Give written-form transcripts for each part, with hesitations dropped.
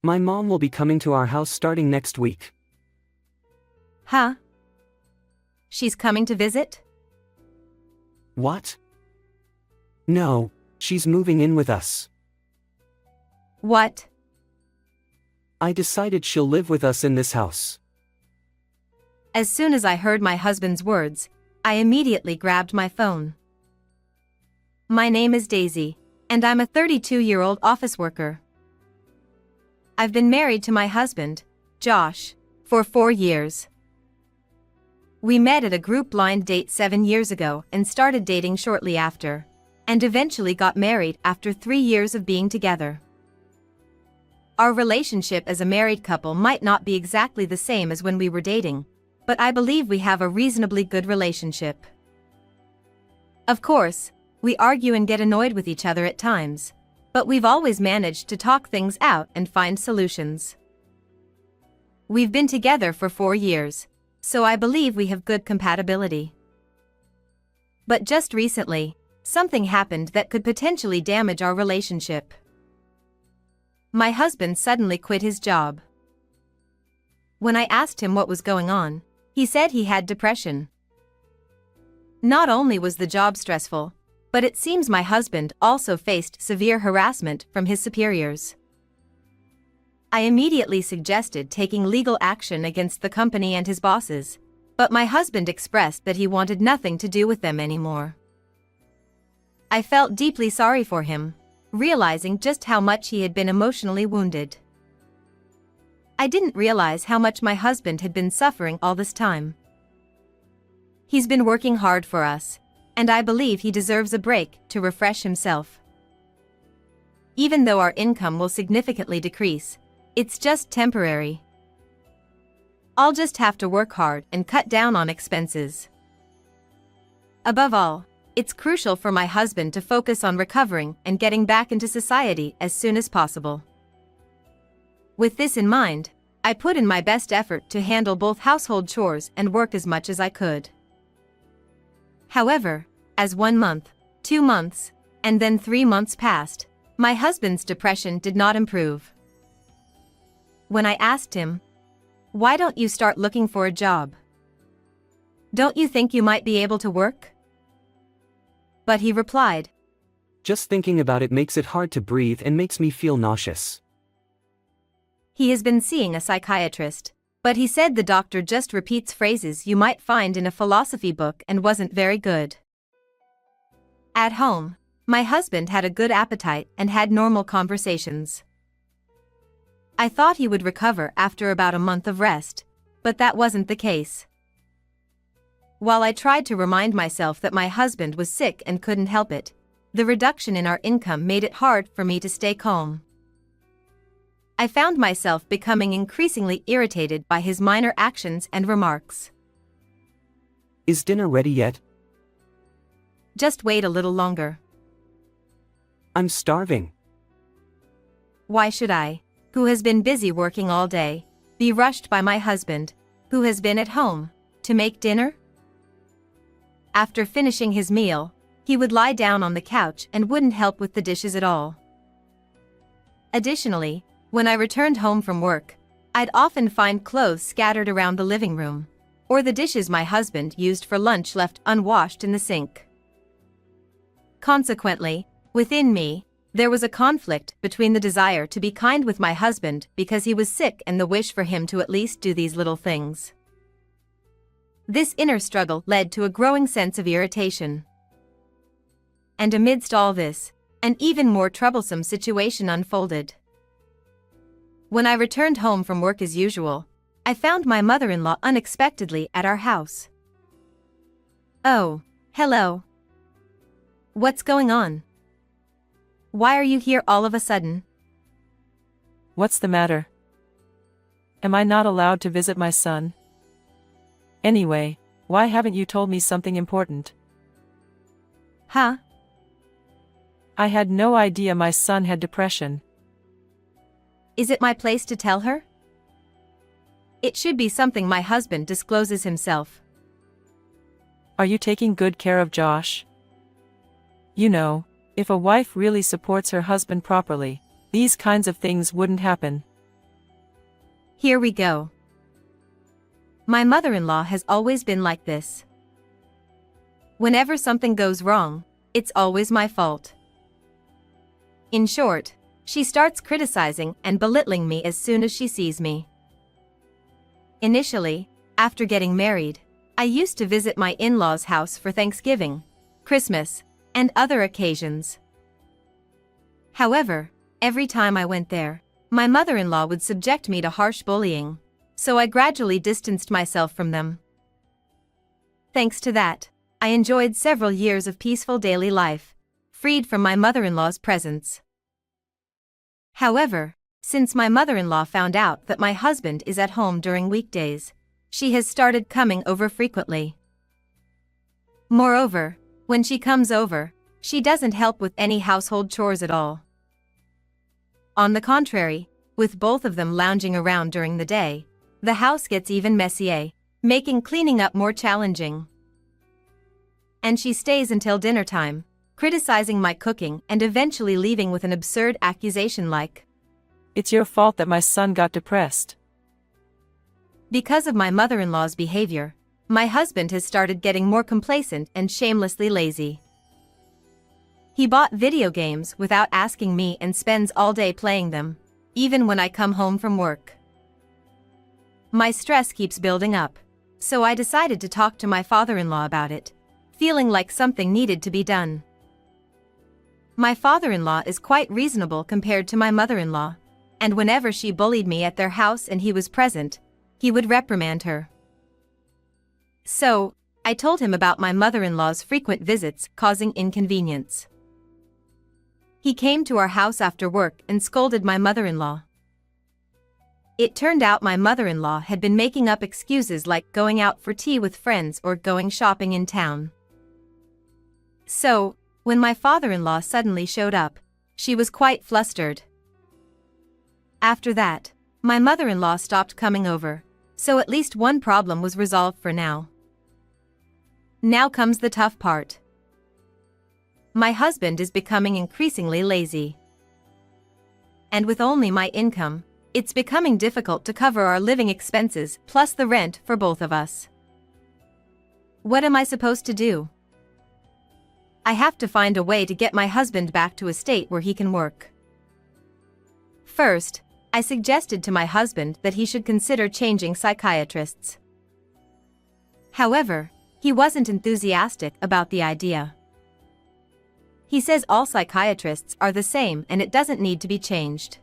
My mom will be coming to our house starting next week. Huh? She's coming to visit? What? No, she's moving in with us. What? I decided she'll live with us in this house. As soon as I heard my husband's words, I immediately grabbed my phone. My name is Daisy, and I'm a 32-year-old office worker. I've been married to my husband, Josh, for 4 years. We met at a group blind date 7 years ago and started dating shortly after, and eventually got married after 3 years of being together. Our relationship as a married couple might not be exactly the same as when we were dating, but I believe we have a reasonably good relationship. Of course, we argue and get annoyed with each other at times, but we've always managed to talk things out and find solutions. We've been together for 4 years, so I believe we have good compatibility. But just recently, something happened that could potentially damage our relationship. My husband suddenly quit his job. When I asked him what was going on, he said he had depression. Not only was the job stressful, but it seems my husband also faced severe harassment from his superiors. I immediately suggested taking legal action against the company and his bosses, but my husband expressed that he wanted nothing to do with them anymore. I felt deeply sorry for him, realizing just how much he had been emotionally wounded. I didn't realize how much my husband had been suffering all this time. He's been working hard for us, and I believe he deserves a break to refresh himself. Even though our income will significantly decrease, it's just temporary. I'll just have to work hard and cut down on expenses. Above all, it's crucial for my husband to focus on recovering and getting back into society as soon as possible. With this in mind, I put in my best effort to handle both household chores and work as much as I could. However, as 1 month, 2 months, and then 3 months passed, my husband's depression did not improve. When I asked him, "Why don't you start looking for a job? Don't you think you might be able to work?" But he replied, Just thinking about it makes it hard to breathe and makes me feel nauseous. He has been seeing a psychiatrist, but he said the doctor just repeats phrases you might find in a philosophy book and wasn't very good. At home, my husband had a good appetite and had normal conversations. I thought he would recover after about a month of rest, but that wasn't the case. While I tried to remind myself that my husband was sick and couldn't help it, the reduction in our income made it hard for me to stay calm. I found myself becoming increasingly irritated by his minor actions and remarks. Is dinner ready yet? Just wait a little longer. I'm starving. Why should I, who has been busy working all day, be rushed by my husband, who has been at home, to make dinner? After finishing his meal, he would lie down on the couch and wouldn't help with the dishes at all. Additionally, when I returned home from work, I'd often find clothes scattered around the living room, or the dishes my husband used for lunch left unwashed in the sink. Consequently, within me, there was a conflict between the desire to be kind with my husband because he was sick and the wish for him to at least do these little things. This inner struggle led to a growing sense of irritation. And amidst all this, an even more troublesome situation unfolded. When I returned home from work as usual, I found my mother-in-law unexpectedly at our house. "Oh, hello. What's going on? Why are you here all of a sudden?" What's the matter? Am I not allowed to visit my son? Anyway, why haven't you told me something important? Huh? I had no idea my son had depression. Is it my place to tell her? It should be something my husband discloses himself. Are you taking good care of Josh? You know, if a wife really supports her husband properly, these kinds of things wouldn't happen. Here we go. My mother-in-law has always been like this. Whenever something goes wrong, it's always my fault. In short, she starts criticizing and belittling me as soon as she sees me. Initially, after getting married, I used to visit my in-laws' house for Thanksgiving, Christmas, and other occasions. However, every time I went there, my mother-in-law would subject me to harsh bullying, so I gradually distanced myself from them. Thanks to that, I enjoyed several years of peaceful daily life, freed from my mother-in-law's presence. However, since my mother-in-law found out that my husband is at home during weekdays, she has started coming over frequently. Moreover, when she comes over, she doesn't help with any household chores at all. On the contrary, with both of them lounging around during the day, the house gets even messier, making cleaning up more challenging. And she stays until dinner time, criticizing my cooking and eventually leaving with an absurd accusation like, "It's your fault that my son got depressed." Because of my mother-in-law's behavior, my husband has started getting more complacent and shamelessly lazy. He bought video games without asking me and spends all day playing them, even when I come home from work. My stress keeps building up, so I decided to talk to my father-in-law about it, feeling like something needed to be done. My father-in-law is quite reasonable compared to my mother-in-law, and whenever she bullied me at their house and he was present, he would reprimand her. So, I told him about my mother-in-law's frequent visits causing inconvenience. He came to our house after work and scolded my mother-in-law. It turned out my mother-in-law had been making up excuses like going out for tea with friends or going shopping in town. So, when my father-in-law suddenly showed up, she was quite flustered. After that, my mother-in-law stopped coming over, so at least one problem was resolved for now. Now comes the tough part. My husband is becoming increasingly lazy. And with only my income, it's becoming difficult to cover our living expenses plus the rent for both of us. What am I supposed to do? I have to find a way to get my husband back to a state where he can work. First, I suggested to my husband that he should consider changing psychiatrists. However, he wasn't enthusiastic about the idea. He says all psychiatrists are the same and it doesn't need to be changed.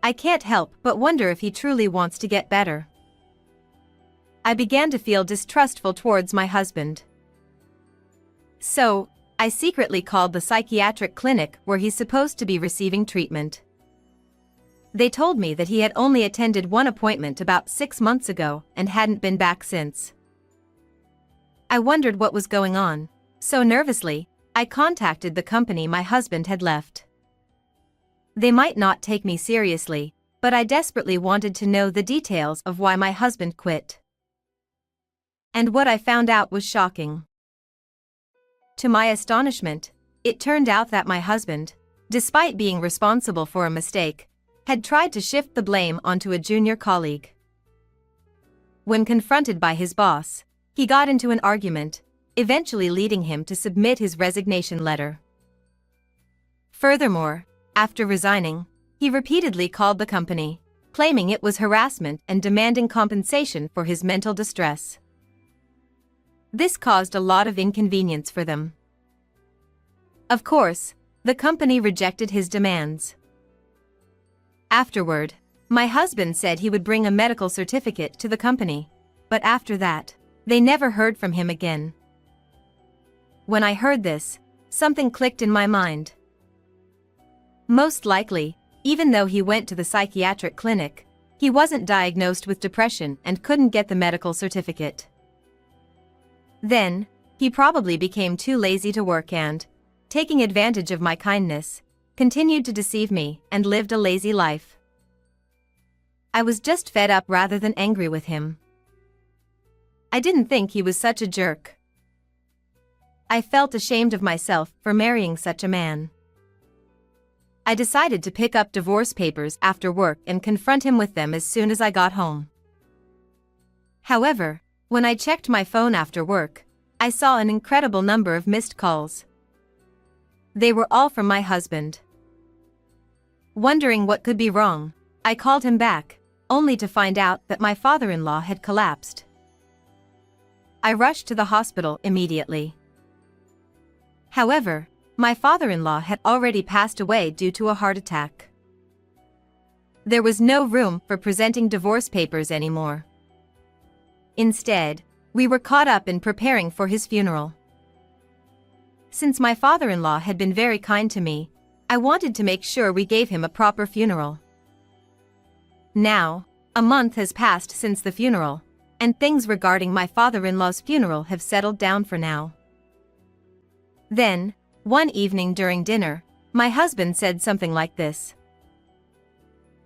I can't help but wonder if he truly wants to get better. I began to feel distrustful towards my husband. So, I secretly called the psychiatric clinic where he's supposed to be receiving treatment. They told me that he had only attended one appointment about 6 months ago and hadn't been back since. I wondered what was going on, so nervously, I contacted the company my husband had left. They might not take me seriously, but I desperately wanted to know the details of why my husband quit. And what I found out was shocking. To my astonishment, it turned out that my husband, despite being responsible for a mistake, had tried to shift the blame onto a junior colleague. When confronted by his boss, he got into an argument, eventually leading him to submit his resignation letter. Furthermore, after resigning, he repeatedly called the company, claiming it was harassment and demanding compensation for his mental distress. This caused a lot of inconvenience for them. Of course, the company rejected his demands. Afterward, my husband said he would bring a medical certificate to the company, but after that, they never heard from him again. When I heard this, something clicked in my mind. Most likely, even though he went to the psychiatric clinic, he wasn't diagnosed with depression and couldn't get the medical certificate. Then, he probably became too lazy to work and, taking advantage of my kindness, continued to deceive me and lived a lazy life. I was just fed up rather than angry with him. I didn't think he was such a jerk. I felt ashamed of myself for marrying such a man. I decided to pick up divorce papers after work and confront him with them as soon as I got home. However, when I checked my phone after work, I saw an incredible number of missed calls. They were all from my husband. Wondering what could be wrong, I called him back, only to find out that my father-in-law had collapsed. I rushed to the hospital immediately. However, my father-in-law had already passed away due to a heart attack. There was no room for presenting divorce papers anymore. Instead, we were caught up in preparing for his funeral. Since my father-in-law had been very kind to me, I wanted to make sure we gave him a proper funeral. Now, a month has passed since the funeral, and things regarding my father-in-law's funeral have settled down for now. Then, one evening during dinner, my husband said something like this.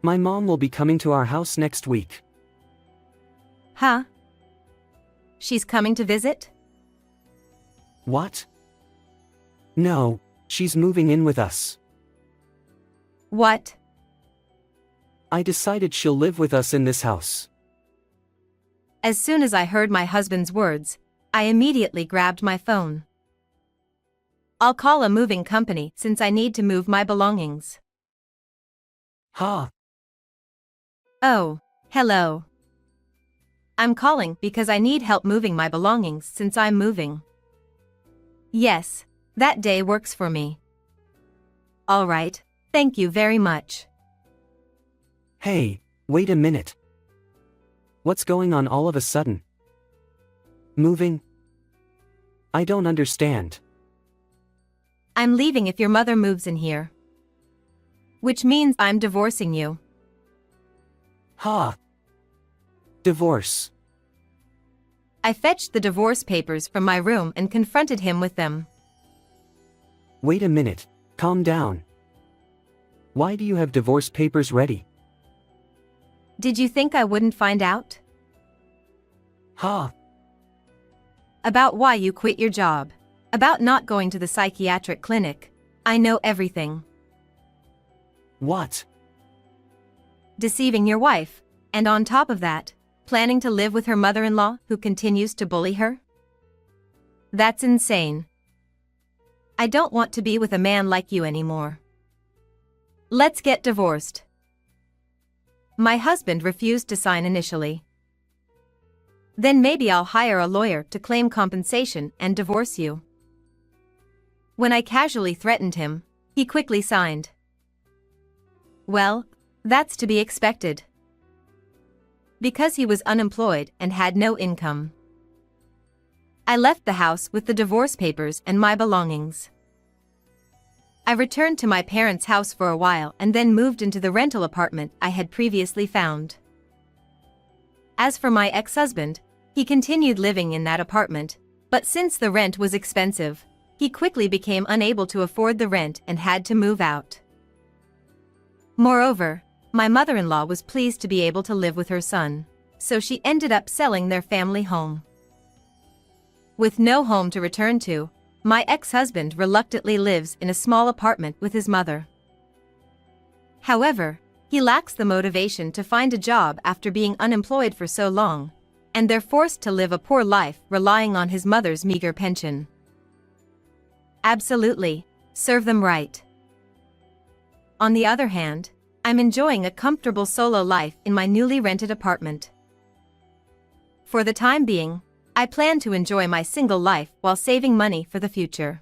My mom will be coming to our house next week. Huh? She's coming to visit? What? No, she's moving in with us. What? I decided she'll live with us in this house. As soon as I heard my husband's words, I immediately grabbed my phone. I'll call a moving company since I need to move my belongings. Ha! Oh, hello. I'm calling because I need help moving my belongings since I'm moving. Yes, that day works for me. All right, thank you very much. Hey, wait a minute. What's going on all of a sudden? Moving? I don't understand. I'm leaving if your mother moves in here. Which means I'm divorcing you. Ha! Divorce. I fetched the divorce papers from my room and confronted him with them. Wait a minute, calm down. Why do you have divorce papers ready? Did you think I wouldn't find out? Ha! About why you quit your job. About not going to the psychiatric clinic. I know everything. What? Deceiving your wife, and on top of that, planning to live with her mother-in-law who continues to bully her? That's insane. I don't want to be with a man like you anymore. Let's get divorced. My husband refused to sign initially. Then maybe I'll hire a lawyer to claim compensation and divorce you. When I casually threatened him, he quickly signed. Well, that's to be expected. Because he was unemployed and had no income. I left the house with the divorce papers and my belongings. I returned to my parents' house for a while and then moved into the rental apartment I had previously found. As for my ex-husband, he continued living in that apartment, but since the rent was expensive, he quickly became unable to afford the rent and had to move out. Moreover, my mother-in-law was pleased to be able to live with her son, so she ended up selling their family home. With no home to return to, my ex-husband reluctantly lives in a small apartment with his mother. However, he lacks the motivation to find a job after being unemployed for so long, and they're forced to live a poor life relying on his mother's meager pension. Absolutely, serve them right. On the other hand, I'm enjoying a comfortable solo life in my newly rented apartment. For the time being, I plan to enjoy my single life while saving money for the future.